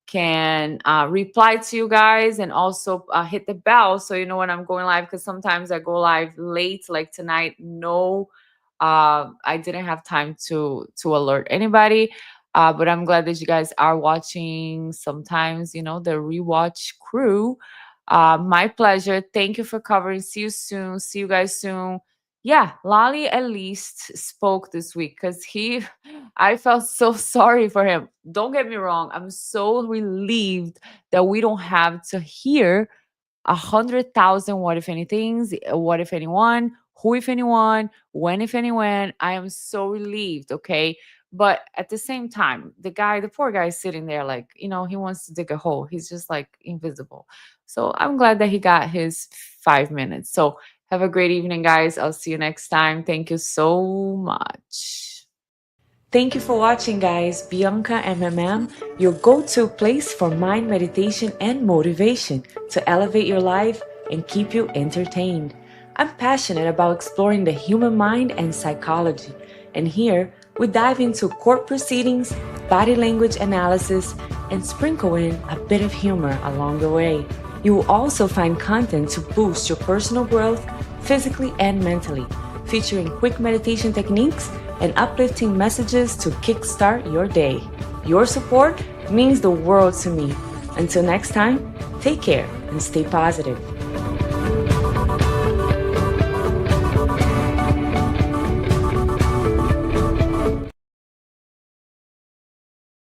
can reply to you guys, and also hit the bell so you know when I'm going live, because sometimes I go live late, like tonight. No, I didn't have time to alert anybody, but I'm glad that you guys are watching. Sometimes, the rewatch crew. My pleasure. Thank you for covering. See you soon. See you guys soon. Yeah, Lolly at least spoke this week because I felt so sorry for him. Don't get me wrong. I'm so relieved that we don't have to hear 100,000 what if anythings, what if anyone, who if anyone, when if anyone. I am so relieved, okay? But at the same time, the poor guy is sitting there like, he wants to dig a hole. He's just like invisible. So I'm glad that he got his 5 minutes. So have a great evening, guys. I'll see you next time. Thank you so much. Thank you for watching, guys. Bianca MMM, your go-to place for mind meditation and motivation to elevate your life and keep you entertained. I'm passionate about exploring the human mind and psychology, and here we dive into court proceedings, body language analysis, and sprinkle in a bit of humor along the way. You will also find content to boost your personal growth physically and mentally, featuring quick meditation techniques and uplifting messages to kickstart your day. Your support means the world to me. Until next time, take care and stay positive.